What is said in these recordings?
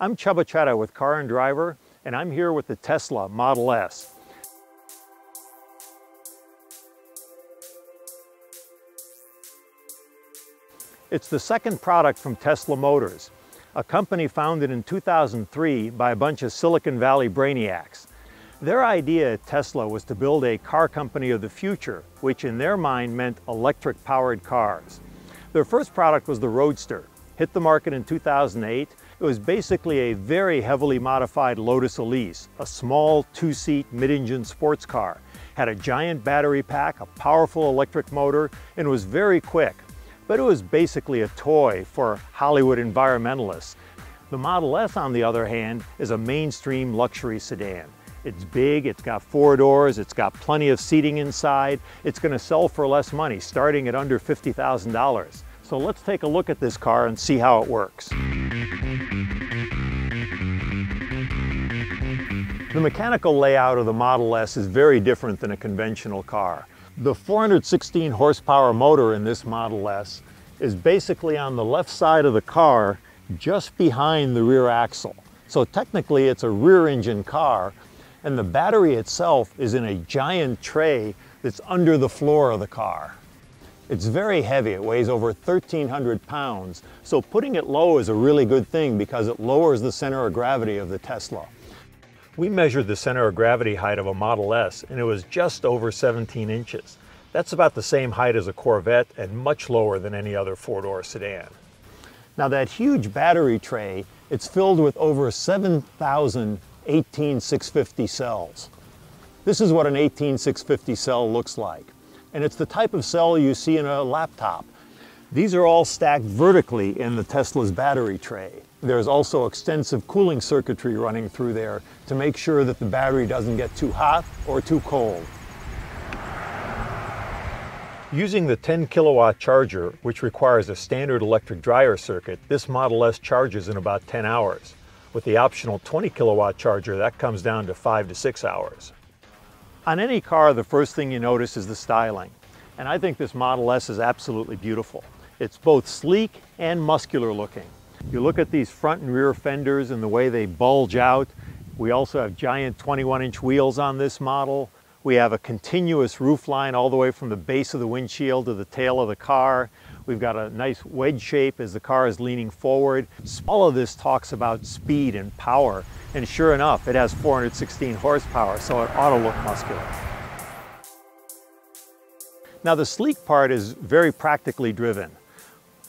I'm Chubba Chetta with Car and Driver, and I'm here with the Tesla Model S. It's the second product from Tesla Motors, a company founded in 2003 by a bunch of Silicon Valley brainiacs. Their idea at Tesla was to build a car company of the future, which in their mind meant electric-powered cars. Their first product was the Roadster. Hit the market in 2008. It was basically a very heavily modified Lotus Elise, a small two-seat mid-engine sports car. Had a giant battery pack, a powerful electric motor, and was very quick. But it was basically a toy for Hollywood environmentalists. The Model S, on the other hand, is a mainstream luxury sedan. It's big, it's got 4 doors, it's got plenty of seating inside. It's going to sell for less money, starting at under $50,000. So let's take a look at this car and see how it works. The mechanical layout of the Model S is very different than a conventional car. The 416 horsepower motor in this Model S is basically on the left side of the car, just behind the rear axle. So technically it's a rear engine car, and the battery itself is in a giant tray that's under the floor of the car. It's very heavy, it weighs over 1,300 pounds, so putting it low is a really good thing because it lowers the center of gravity of the Tesla. We measured the center of gravity height of a Model S and it was just over 17 inches. That's about the same height as a Corvette and much lower than any other 4-door sedan. Now that huge battery tray, it's filled with over 7,000 18650 cells. This is what an 18650 cell looks like. And it's the type of cell you see in a laptop. These are all stacked vertically in the Tesla's battery tray. There's also extensive cooling circuitry running through there to make sure that the battery doesn't get too hot or too cold. Using the 10 kilowatt charger, which requires a standard electric dryer circuit, this Model S charges in about 10 hours. With the optional 20 kilowatt charger, that comes down to 5 to 6 hours. On any car, the first thing you notice is the styling. And I think this Model S is absolutely beautiful. It's both sleek and muscular looking. You look at these front and rear fenders and the way they bulge out. We also have giant 21-inch wheels on this model. We have a continuous roof line all the way from the base of the windshield to the tail of the car. We've got a nice wedge shape as the car is leaning forward. All of this talks about speed and power, and sure enough, it has 416 horsepower, so it ought to look muscular. Now the sleek part is very practically driven.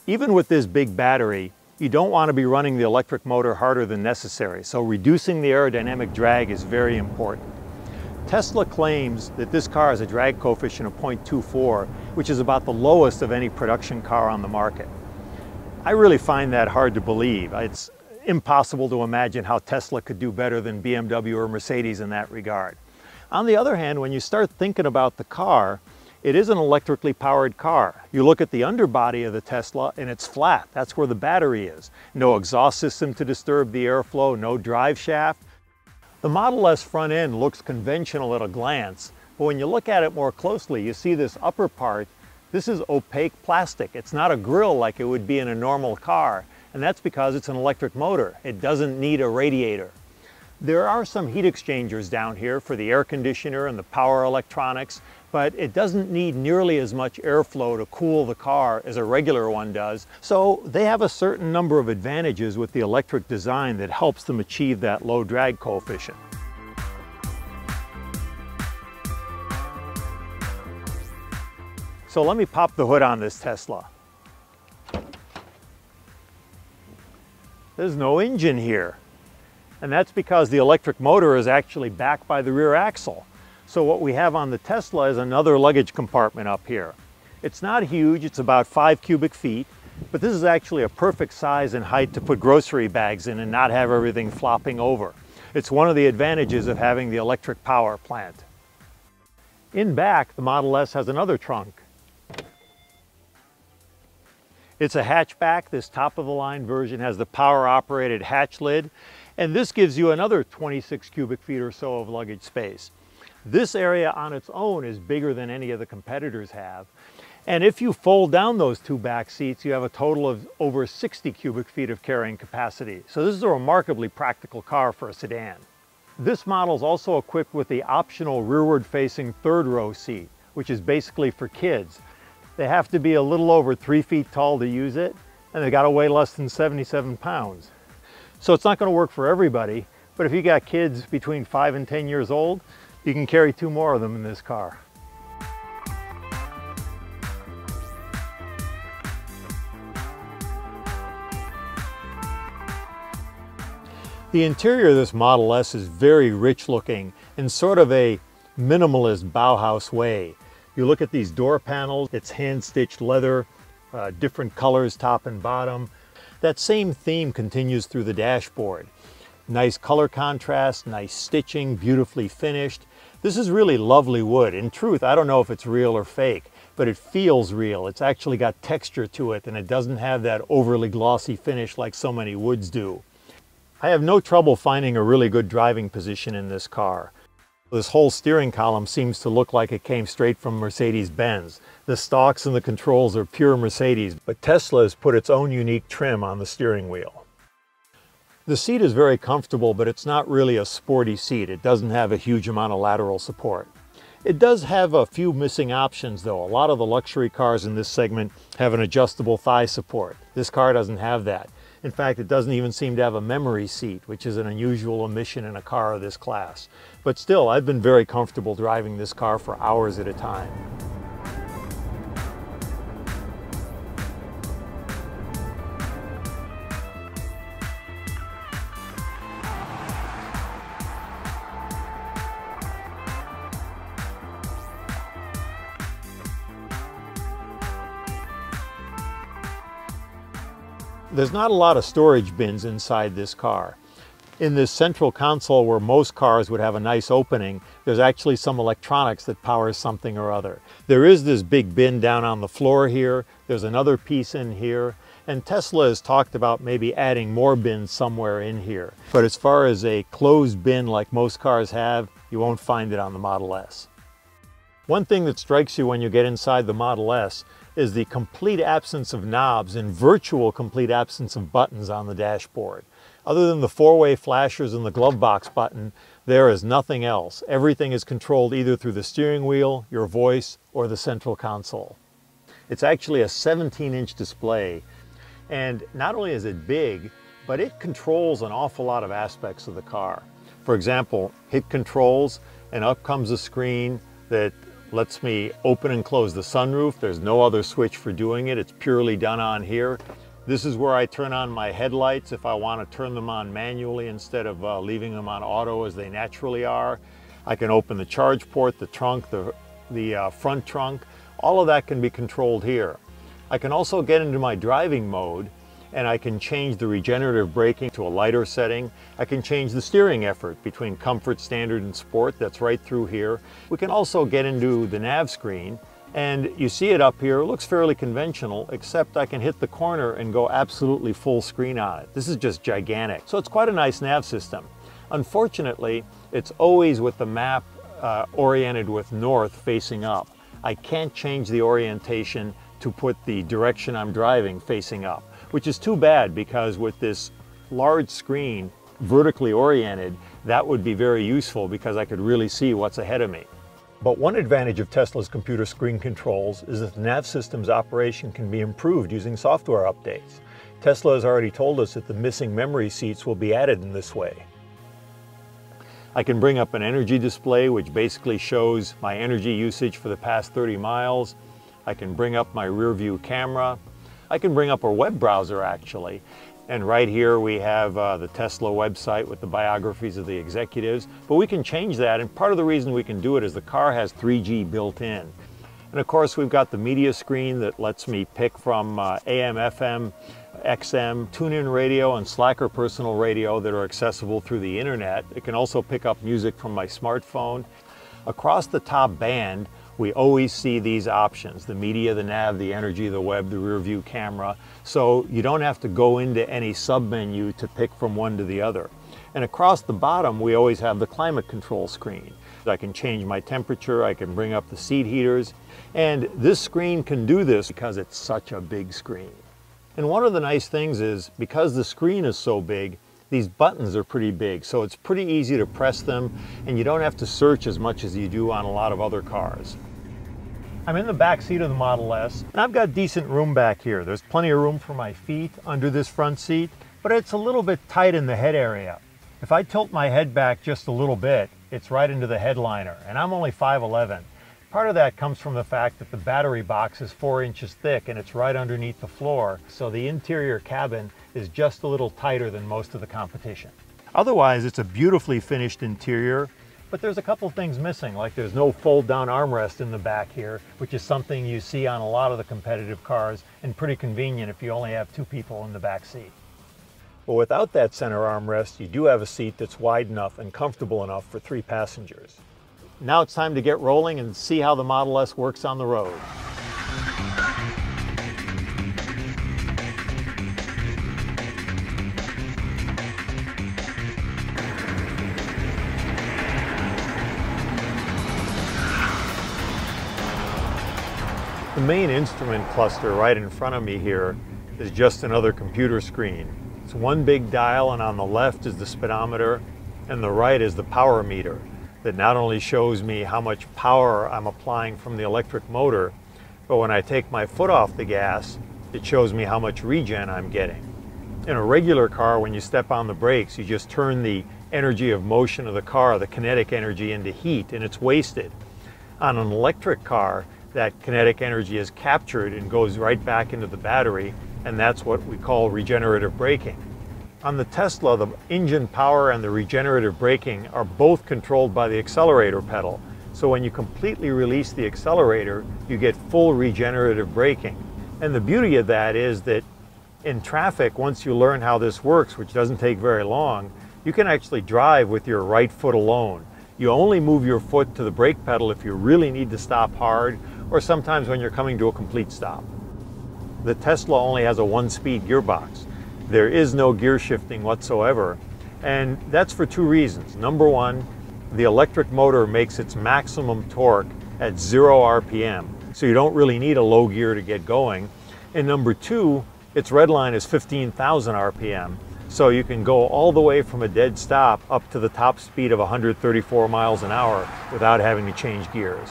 Even with this big battery, you don't want to be running the electric motor harder than necessary, so reducing the aerodynamic drag is very important. Tesla claims that this car has a drag coefficient of 0.24, which is about the lowest of any production car on the market. I really find that hard to believe. It's impossible to imagine how Tesla could do better than BMW or Mercedes in that regard. On the other hand, when you start thinking about the car, it is an electrically powered car. You look at the underbody of the Tesla and it's flat. That's where the battery is. No exhaust system to disturb the airflow, no drive shaft. The Model S front end looks conventional at a glance, but when you look at it more closely, you see this upper part. This is opaque plastic. It's not a grille like it would be in a normal car, and that's because it's an electric motor. It doesn't need a radiator. There are some heat exchangers down here for the air conditioner and the power electronics, but it doesn't need nearly as much airflow to cool the car as a regular one does. So they have a certain number of advantages with the electric design that helps them achieve that low drag coefficient. So let me pop the hood on this Tesla. There's no engine here. And that's because the electric motor is actually back by the rear axle. So what we have on the Tesla is another luggage compartment up here. It's not huge, it's about 5 cubic feet, but this is actually a perfect size and height to put grocery bags in and not have everything flopping over. It's one of the advantages of having the electric power plant. In back, the Model S has another trunk. It's a hatchback. This top-of-the-line version has the power-operated hatch lid, and this gives you another 26 cubic feet or so of luggage space. This area on its own is bigger than any of the competitors have, And if you fold down those two back seats, you have a total of over 60 cubic feet of carrying capacity. So this is a remarkably practical car for a sedan. This model is also equipped with the optional rearward-facing third row seat, which is basically for kids. They have to be a little over 3 feet tall to use it, and they got to weigh less than 77 pounds. So it's not going to work for everybody, but if you got kids between 5 and 10 years old, you can carry 2 more of them in this car. The interior of this Model S is very rich looking in sort of a minimalist Bauhaus way. You look at these door panels, it's hand-stitched leather, different colors top and bottom. That same theme continues through the dashboard. Nice color contrast, nice stitching, beautifully finished. This is really lovely wood. In truth, I don't know if it's real or fake, but it feels real. It's actually got texture to it, and it doesn't have that overly glossy finish like so many woods do. I have no trouble finding a really good driving position in this car. This whole steering column seems to look like it came straight from Mercedes-Benz. The stalks and the controls are pure Mercedes, but Tesla has put its own unique trim on the steering wheel. The seat is very comfortable, but it's not really a sporty seat. It doesn't have a huge amount of lateral support. It does have a few missing options though. A lot of the luxury cars in this segment have an adjustable thigh support. This car doesn't have that. In fact, it doesn't even seem to have a memory seat, which is an unusual omission in a car of this class. But still, I've been very comfortable driving this car for hours at a time. There's not a lot of storage bins inside this car. In this central console where most cars would have a nice opening, there's actually some electronics that powers something or other. There is this big bin down on the floor here, there's another piece in here, and Tesla has talked about maybe adding more bins somewhere in here. But as far as a closed bin like most cars have, you won't find it on the Model S. One thing that strikes you when you get inside the Model S is the complete absence of knobs and virtual complete absence of buttons on the dashboard. Other than the 4-way flashers and the glove box button, there is nothing else. Everything is controlled either through the steering wheel, your voice, or the central console. It's actually a 17-inch display, and not only is it big, but it controls an awful lot of aspects of the car. For example, hit controls, and up comes a screen that lets me open and close the sunroof. There's no other switch for doing it. It's purely done on here. This is where I turn on my headlights if I want to turn them on manually instead of leaving them on auto as they naturally are. I can open the charge port, the trunk, the front trunk. All of that can be controlled here. I can also get into my driving mode, and I can change the regenerative braking to a lighter setting. I can change the steering effort between comfort, standard, and sport. That's right through here. We can also get into the nav screen, and you see it up here. It looks fairly conventional, except I can hit the corner and go absolutely full screen on it. This is just gigantic. So it's quite a nice nav system. Unfortunately, it's always with the map oriented with north facing up. I can't change the orientation to put the direction I'm driving facing up, which is too bad because with this large screen vertically oriented, that would be very useful because I could really see what's ahead of me. But one advantage of Tesla's computer screen controls is that the nav system's operation can be improved using software updates. Tesla has already told us that the missing memory seats will be added in this way. I can bring up an energy display which basically shows my energy usage for the past 30 miles. I can bring up my rear view camera. I can bring up a web browser actually. And right here we have the Tesla website with the biographies of the executives. But we can change that, and part of the reason we can do it is the car has 3G built in. And of course we've got the media screen that lets me pick from AM, FM, XM, tune-in radio, and Slacker personal radio that are accessible through the internet. It can also pick up music from my smartphone. Across the top band, we always see these options: the media, the nav, the energy, the web, the rear view camera. So you don't have to go into any sub-menu to pick from one to the other. And across the bottom, we always have the climate control screen. I can change my temperature, I can bring up the seat heaters, and this screen can do this because it's such a big screen. And one of the nice things is, because the screen is so big, these buttons are pretty big, so it's pretty easy to press them, and you don't have to search as much as you do on a lot of other cars. I'm in the back seat of the Model S, and I've got decent room back here. There's plenty of room for my feet under this front seat, but it's a little bit tight in the head area. If I tilt my head back just a little bit, it's right into the headliner, and I'm only 5'11". Part of that comes from the fact that the battery box is 4 inches thick and it's right underneath the floor, so the interior cabin is just a little tighter than most of the competition. Otherwise, it's a beautifully finished interior, but there's a couple things missing, like there's no fold-down armrest in the back here, which is something you see on a lot of the competitive cars, and pretty convenient if you only have 2 people in the back seat. But without that center armrest, you do have a seat that's wide enough and comfortable enough for 3 passengers. Now it's time to get rolling and see how the Model S works on the road. The main instrument cluster right in front of me here is just another computer screen. It's one big dial, and on the left is the speedometer, and the right is the power meter that not only shows me how much power I'm applying from the electric motor, but when I take my foot off the gas, it shows me how much regen I'm getting. In a regular car, when you step on the brakes, you just turn the energy of motion of the car, the kinetic energy, into heat, and it's wasted. On an electric car, that kinetic energy is captured and goes right back into the battery, and that's what we call regenerative braking. On the Tesla, the engine power and the regenerative braking are both controlled by the accelerator pedal. So when you completely release the accelerator, you get full regenerative braking. And the beauty of that is that in traffic, once you learn how this works, which doesn't take very long, you can actually drive with your right foot alone. You only move your foot to the brake pedal if you really need to stop hard, or sometimes when you're coming to a complete stop. The Tesla only has a 1-speed gearbox. There is no gear shifting whatsoever, and that's for 2 reasons. Number one, the electric motor makes its maximum torque at 0 RPM, so you don't really need a low gear to get going. And number 2, its red line is 15,000 RPM, so you can go all the way from a dead stop up to the top speed of 134 miles an hour without having to change gears.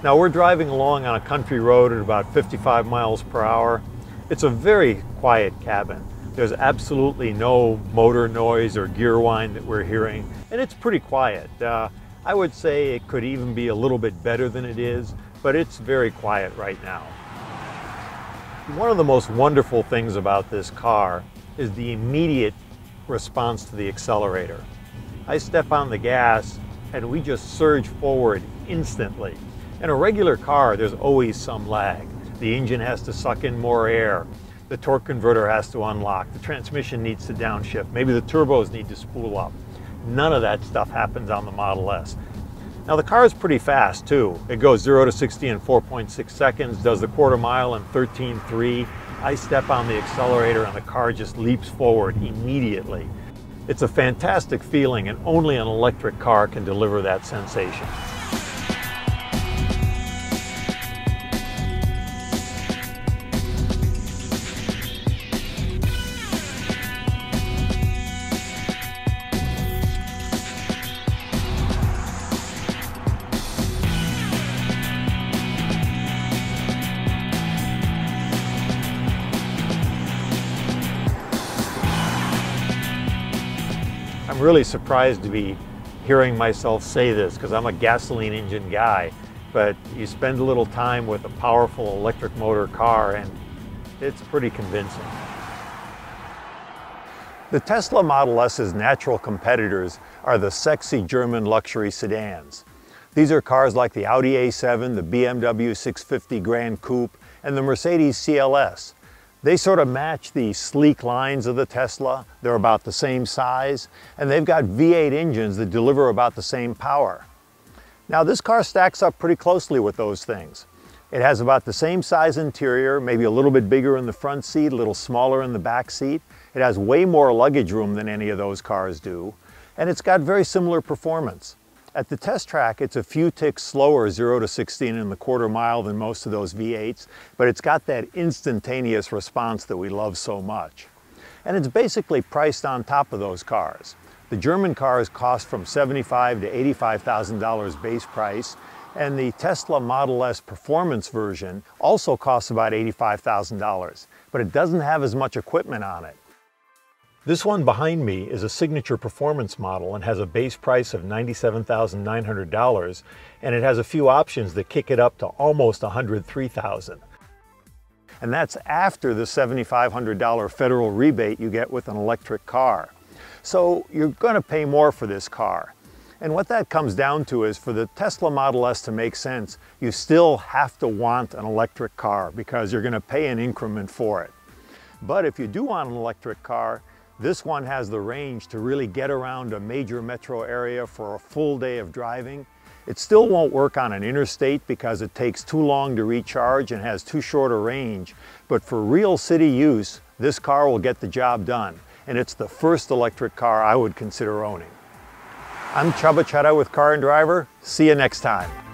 Now we're driving along on a country road at about 55 miles per hour. It's a very quiet cabin. There's absolutely no motor noise or gear whine that we're hearing, and it's pretty quiet. I would say it could even be a little bit better than it is, but it's very quiet right now. One of the most wonderful things about this car is the immediate response to the accelerator. I step on the gas and we just surge forward instantly. In a regular car, there's always some lag. The engine has to suck in more air. The torque converter has to unlock. The transmission needs to downshift. Maybe the turbos need to spool up. None of that stuff happens on the Model S. Now the car is pretty fast too. It goes 0 to 60 in 4.6 seconds, does the quarter mile in 13.3. I step on the accelerator and the car just leaps forward immediately. It's a fantastic feeling, and only an electric car can deliver that sensation. I'm really surprised to be hearing myself say this because I'm a gasoline engine guy, but you spend a little time with a powerful electric motor car and it's pretty convincing. The Tesla Model S's natural competitors are the sexy German luxury sedans. These are cars like the Audi A7, the BMW 650 Grand Coupe, and the Mercedes CLS. They sort of match the sleek lines of the Tesla. They're about the same size, and they've got V8 engines that deliver about the same power. Now this car stacks up pretty closely with those things. It has about the same size interior, maybe a little bit bigger in the front seat, a little smaller in the back seat. It has way more luggage room than any of those cars do, and it's got very similar performance. At the test track, it's a few ticks slower 0 to 16 in the quarter mile than most of those V8s, but it's got that instantaneous response that we love so much. And it's basically priced on top of those cars. The German cars cost from $75,000 to $85,000 base price, and the Tesla Model S performance version also costs about $85,000, but it doesn't have as much equipment on it. This one behind me is a signature performance model and has a base price of $97,900, and it has a few options that kick it up to almost $103,000. And that's after the $7,500 federal rebate you get with an electric car. So you're going to pay more for this car. And what that comes down to is, for the Tesla Model S to make sense, you still have to want an electric car because you're going to pay an increment for it. But if you do want an electric car, this one has the range to really get around a major metro area for a full day of driving. It still won't work on an interstate because it takes too long to recharge and has too short a range. But for real city use, this car will get the job done. And it's the first electric car I would consider owning. I'm Chubba Chetta with Car and Driver. See you next time.